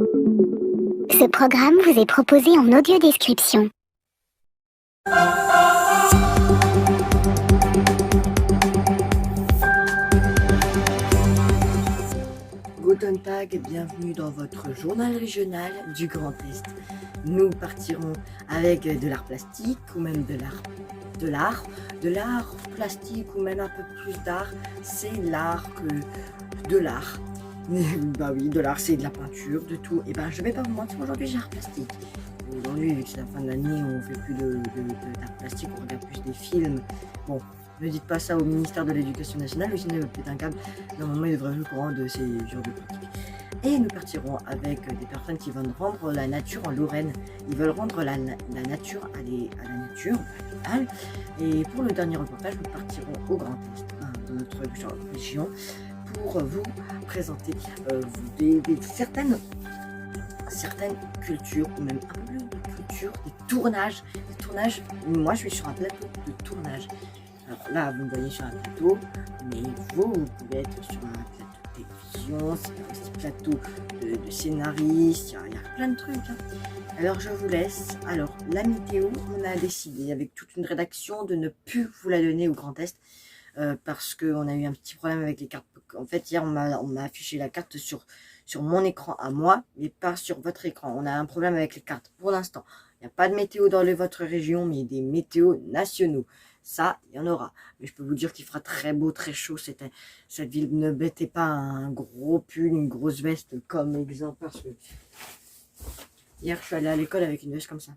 Ce programme vous est proposé en audio-description. Guten Tag et bienvenue dans votre journal régional du Grand Est. Nous partirons avec de l'art plastique ou même de l'art plastique ou même un peu plus d'art. C'est l'art que de l'art. Bah oui, de l'art, c'est de la peinture, de tout. Et ben je vais pas vous mentir, aujourd'hui j'ai l'art plastique. Aujourd'hui, vu que c'est la fin de l'année, on fait plus d'art plastique, on regarde plus des films. Bon, ne dites pas ça au ministère de l'Éducation nationale, le cinéma peut-être un câble. Normalement, il devrait être au courant de ces genres de pratiques. Et nous partirons avec des personnes qui veulent rendre la nature en Lorraine. Ils veulent rendre la nature à la nature naturelle. Et pour le dernier reportage, nous partirons au Grand Est, dans notre région, pour vous présenter certaines cultures, ou même un peu plus de culture, des tournages. Moi je suis sur un plateau de tournage. Alors là, vous me voyez sur un plateau, mais vous pouvez être sur un plateau de télévision, c'est un petit plateau de scénariste, il y a plein de trucs. Alors je vous laisse. Alors la météo, on a décidé avec toute une rédaction de ne plus vous la donner au Grand Est. Parce qu'on a eu un petit problème avec les cartes. En fait, hier, on m'a affiché la carte sur mon écran à moi, mais pas sur votre écran. On a un problème avec les cartes pour l'instant. Il n'y a pas de météo dans votre région, mais des météos nationaux. Ça, il y en aura. Mais je peux vous dire qu'il fera très beau, très chaud. Cette ville, ne mettez pas un gros pull, une grosse veste comme exemple. Parce que hier, je suis allée à l'école avec une veste comme ça.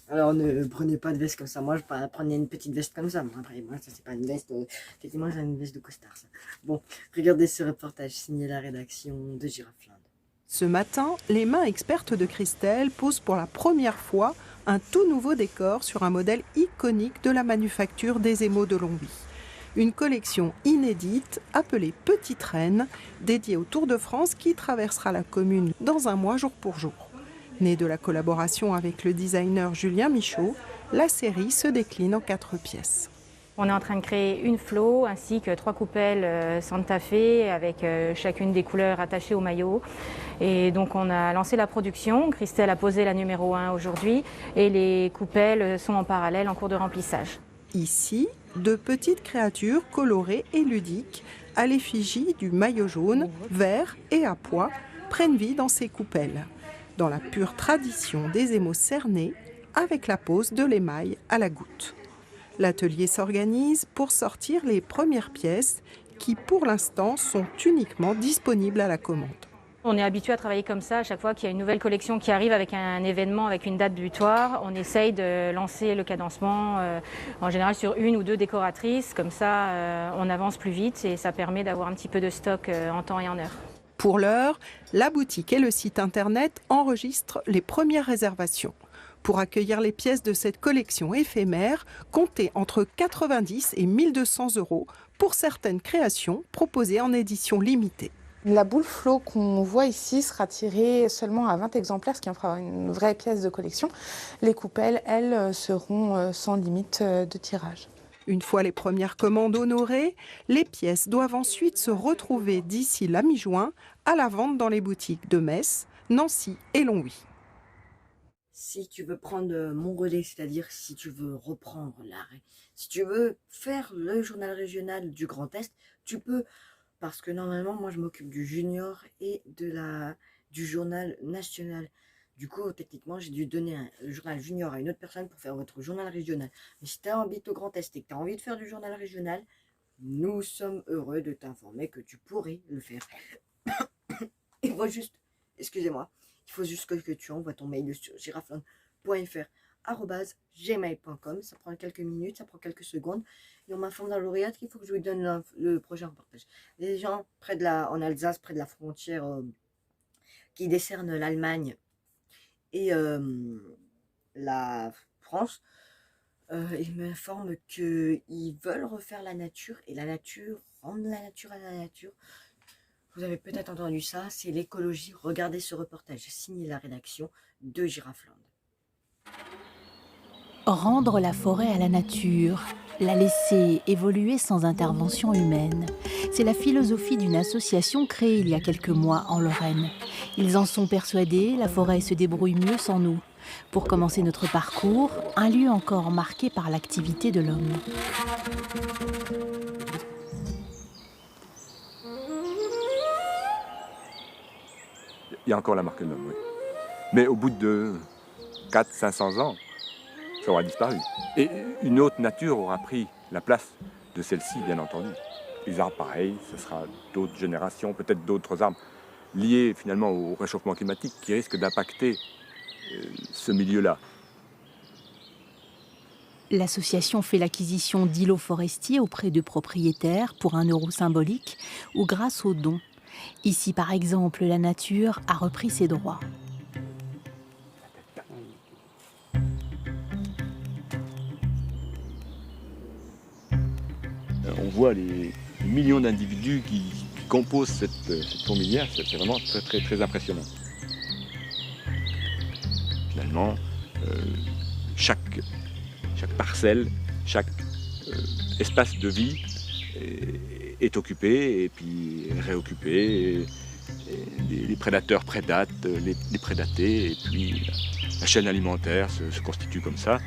Alors ne prenez pas de veste comme ça. Moi, je prenais une petite veste comme ça. Bon, après, moi, ça, c'est pas une veste. Effectivement, c'est une veste de costard, ça. Bon, regardez ce reportage signé la rédaction de Girafland. Ce matin, les mains expertes de Christelle posent pour la première fois un tout nouveau décor sur un modèle iconique de la manufacture des émaux de Longwy. Une collection inédite appelée Petite Reine, dédiée au Tour de France qui traversera la commune dans un mois jour pour jour. Née de la collaboration avec le designer Julien Michaud, la série se décline en 4 pièces. On est en train de créer une flow ainsi que 3 coupelles Santa Fe avec chacune des couleurs attachées au maillot. Et donc on a lancé la production, Christelle a posé la numéro 1 aujourd'hui et les coupelles sont en parallèle en cours de remplissage. Ici, de petites créatures colorées et ludiques à l'effigie du maillot jaune, vert et à pois prennent vie dans ces coupelles, dans la pure tradition des émaux cernés avec la pose de l'émail à la goutte. L'atelier s'organise pour sortir les premières pièces qui, pour l'instant, sont uniquement disponibles à la commande. On est habitué à travailler comme ça, à chaque fois qu'il y a une nouvelle collection qui arrive avec un événement, avec une date butoir, on essaye de lancer le cadencement en général sur 1 ou 2 décoratrices, comme ça on avance plus vite et ça permet d'avoir un petit peu de stock en temps et en heure. Pour l'heure, la boutique et le site internet enregistrent les premières réservations. Pour accueillir les pièces de cette collection éphémère, comptez entre 90 et 1200 € pour certaines créations proposées en édition limitée. La boule flow qu'on voit ici sera tirée seulement à 20 exemplaires, ce qui en fera une vraie pièce de collection. Les coupelles, elles, seront sans limite de tirage. Une fois les premières commandes honorées, les pièces doivent ensuite se retrouver d'ici la mi-juin à la vente dans les boutiques de Metz, Nancy et Longwy. Si tu veux prendre mon relais, c'est-à-dire si tu veux reprendre l'arrêt, si tu veux faire le journal régional du Grand Est, tu peux, parce que normalement, moi, je m'occupe du junior et du journal national. Du coup, techniquement, j'ai dû donner le journal junior à une autre personne pour faire votre journal régional. Mais si tu habites au Grand Est et que tu as envie de faire du journal régional, nous sommes heureux de t'informer que tu pourrais le faire. Il faut juste, excusez-moi, il faut juste que tu envoies ton mail sur giraflone.fr@gmail.com. Ça prend quelques minutes, ça prend quelques secondes. Et on m'informe dans l'oreillette qu'il faut que je vous donne le prochain reportage. Les gens en Alsace, près de la frontière qui décernent l'Allemagne et la France, ils m'informent qu'ils veulent refaire la nature et la nature, rendre la nature à la nature. Vous avez peut-être entendu ça, c'est l'écologie. Regardez ce reportage signé la rédaction de Girafland. Rendre la forêt à la nature, la laisser évoluer sans intervention humaine. C'est la philosophie d'une association créée il y a quelques mois en Lorraine. Ils en sont persuadés, la forêt se débrouille mieux sans nous. Pour commencer notre parcours, un lieu encore marqué par l'activité de l'homme. Il y a encore la marque de l'homme, oui. Mais au bout de 400-500 ans, ça aura disparu. Et une autre nature aura pris la place de celle-ci, bien entendu. Les arbres, pareil, ce sera d'autres générations, peut-être d'autres arbres, liés finalement au réchauffement climatique qui risquent d'impacter ce milieu-là. L'association fait l'acquisition d'îlots forestiers auprès de propriétaires pour 1 euro symbolique ou grâce aux dons. Ici, par exemple, la nature a repris ses droits. On voit les millions d'individus qui composent cette fourmilière, c'est vraiment très, très impressionnant. Finalement, chaque parcelle, chaque espace de vie est occupé et puis réoccupé. Les prédateurs prédatent les prédatés et puis la chaîne alimentaire se constitue comme ça.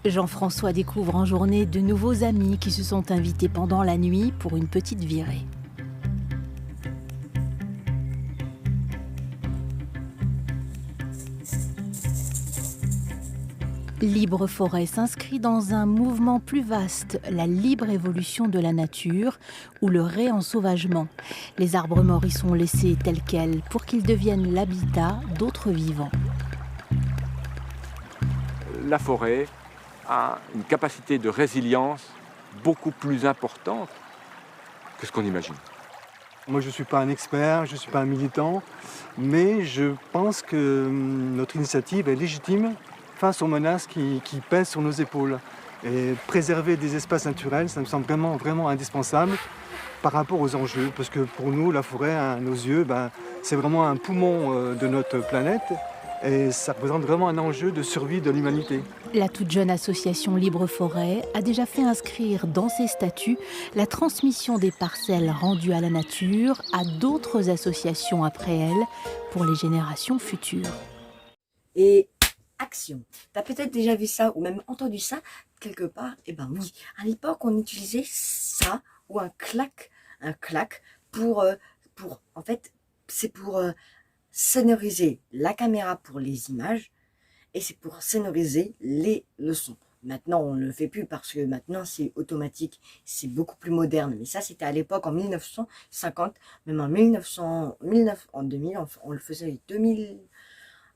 Jean-François découvre en journée de nouveaux amis qui se sont invités pendant la nuit pour une petite virée. Libre Forêt s'inscrit dans un mouvement plus vaste, la libre évolution de la nature ou le réensauvagement. Les arbres morts y sont laissés tels quels pour qu'ils deviennent l'habitat d'autres vivants. La forêt a une capacité de résilience beaucoup plus importante que ce qu'on imagine. Moi, je ne suis pas un expert, je ne suis pas un militant, mais je pense que notre initiative est légitime face aux menaces qui pèsent sur nos épaules. Et préserver des espaces naturels, ça me semble vraiment indispensable par rapport aux enjeux, parce que pour nous, la forêt, à nos yeux, c'est vraiment un poumon de notre planète. Et ça représente vraiment un enjeu de survie de l'humanité. La toute jeune association Libre Forêt a déjà fait inscrire dans ses statuts la transmission des parcelles rendues à la nature à d'autres associations après elle pour les générations futures. Et action. Tu as peut-être déjà vu ça ou même entendu ça quelque part. Eh ben oui, à l'époque on utilisait ça ou un clac pour en fait c'est pour sonoriser la caméra pour les images et c'est pour sonoriser les leçons. Maintenant, on ne le fait plus parce que maintenant, c'est automatique, c'est beaucoup plus moderne. Mais ça, c'était à l'époque, en 1950, même en 2000, on le faisait les 2000.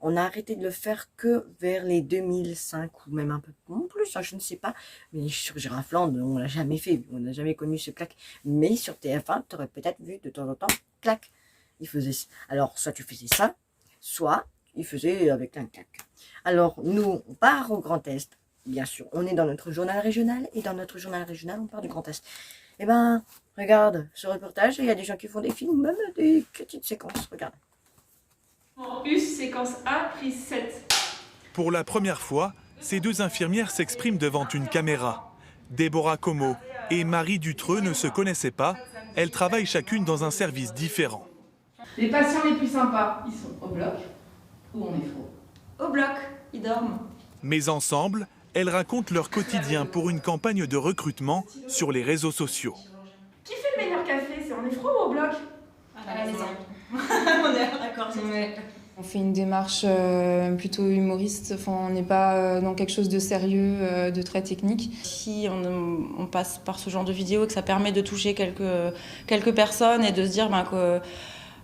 On a arrêté de le faire que vers les 2005 ou même un peu plus, je ne sais pas. Mais sur Girafland, on l'a jamais fait, on n'a jamais connu ce clac. Mais sur TF1, tu aurais peut-être vu de temps en temps, clac. Il faisait, alors, soit tu faisais ça, soit il faisait avec un clac. Alors, nous, on part au Grand Est. Bien sûr, on est dans notre journal régional. Et dans notre journal régional, on part du Grand Est. Eh ben, regarde ce reportage. Il y a des gens qui font des films, même des petites séquences. Regarde. US, séquence A, prise 7. Pour la première fois, ces deux infirmières s'expriment devant une caméra. Déborah Como et Marie Dutreux ne se connaissaient pas. Elles travaillent chacune dans un service différent. Les patients les plus sympas, ils sont au bloc ou on est faux. Au bloc, ils dorment. Mais ensemble, elles racontent leur quotidien pour une campagne de recrutement sur les réseaux sociaux. Qui fait le meilleur café? C'est on est faux ou au bloc? À la maison. On est d'accord. On fait une démarche plutôt humoriste, on n'est pas dans quelque chose de sérieux, de très technique. Si on passe par ce genre de vidéo et que ça permet de toucher quelques personnes et de se dire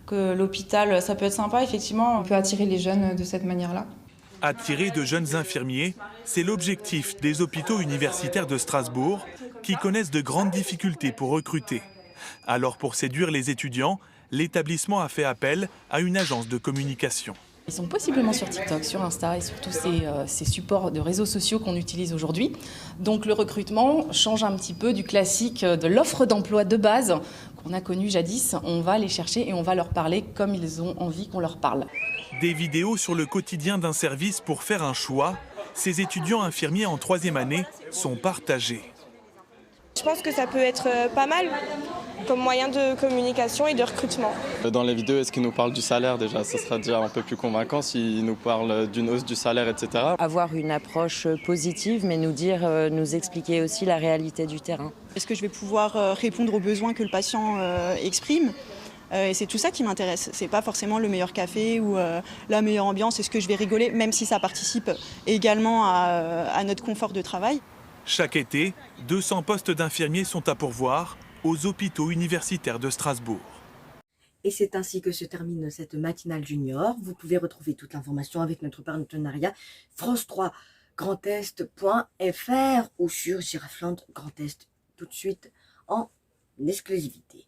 que l'hôpital, ça peut être sympa, effectivement. On peut attirer les jeunes de cette manière-là. Attirer de jeunes infirmiers, c'est l'objectif des hôpitaux universitaires de Strasbourg qui connaissent de grandes difficultés pour recruter. Alors pour séduire les étudiants, l'établissement a fait appel à une agence de communication. Ils sont possiblement sur TikTok, sur Insta et sur tous ces supports de réseaux sociaux qu'on utilise aujourd'hui. Donc le recrutement change un petit peu du classique de l'offre d'emploi de base qu'on a connus jadis, on va les chercher et on va leur parler comme ils ont envie qu'on leur parle. Des vidéos sur le quotidien d'un service pour faire un choix. Ces étudiants infirmiers en 3e année sont partagés. Je pense que ça peut être pas mal comme moyen de communication et de recrutement. Dans les vidéos, est-ce qu'ils nous parlent du salaire déjà? Ça sera déjà un peu plus convaincant s'ils nous parlent d'une hausse du salaire, etc. Avoir une approche positive, mais nous expliquer aussi la réalité du terrain. Est-ce que je vais pouvoir répondre aux besoins que le patient exprime? Et c'est tout ça qui m'intéresse. C'est pas forcément le meilleur café ou la meilleure ambiance. Est-ce que je vais rigoler, même si ça participe également à notre confort de travail. Chaque été, 200 postes d'infirmiers sont à pourvoir aux hôpitaux universitaires de Strasbourg. Et c'est ainsi que se termine cette matinale junior. Vous pouvez retrouver toute l'information avec notre partenariat France3grandest.fr ou sur Girafland Grand Est tout de suite en exclusivité.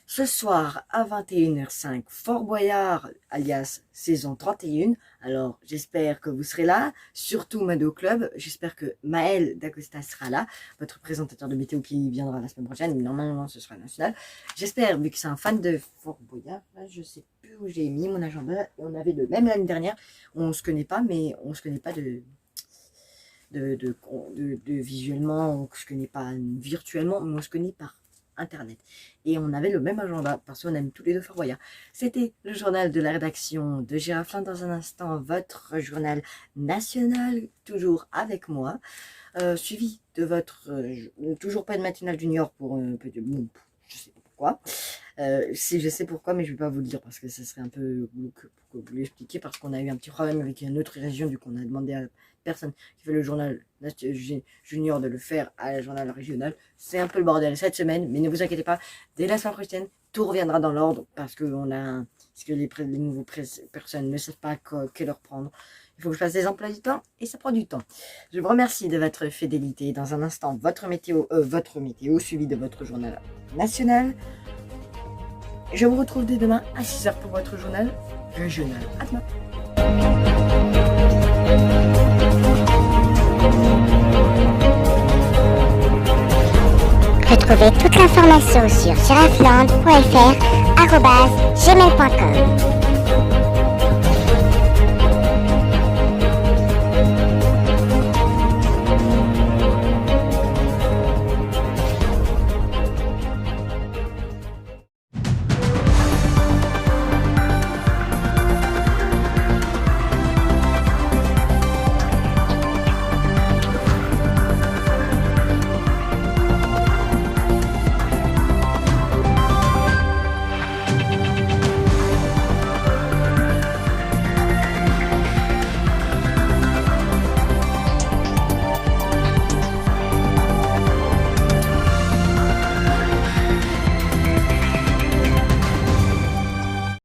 Ce soir à 21h05, Fort Boyard, alias saison 31. Alors j'espère que vous serez là, surtout Mado Club. J'espère que Maël Dacosta sera là, votre présentateur de météo qui viendra la semaine prochaine. Normalement ce sera national. J'espère, vu que c'est un fan de Fort Boyard, là, je sais plus où j'ai mis mon agenda. Et on avait le même l'année dernière. On se connaît pas, mais on se connaît pas de visuellement, on se connaît pas virtuellement, mais on se connaît par Internet. Et on avait le même agenda parce qu'on aime tous les deux Fort Boyard. C'était le journal de la rédaction de Girafland. Dans un instant, votre journal national, toujours avec moi, suivi de votre toujours pas de matinale junior pour je sais pas pourquoi. Si je sais pourquoi, mais je vais pas vous le dire parce que ce serait un peu glauque pour vous l'expliquer, parce qu'on a eu un petit problème avec une autre région, du coup on a demandé à la personne qui fait le journal junior de le faire à la journal régional. C'est un peu le bordel cette semaine, mais ne vous inquiétez pas, dès la semaine prochaine tout reviendra dans l'ordre, parce que les nouveaux personnes ne savent pas quelle heure prendre. Il faut que je fasse des emplois du temps et ça prend du temps. Je vous remercie de votre fidélité. Dans un instant, votre météo suivi de votre journal national. Je vous retrouve dès demain à 6h pour votre journal régional. À demain. Retrouvez toute l'information sur girafland.fr @gmail.com.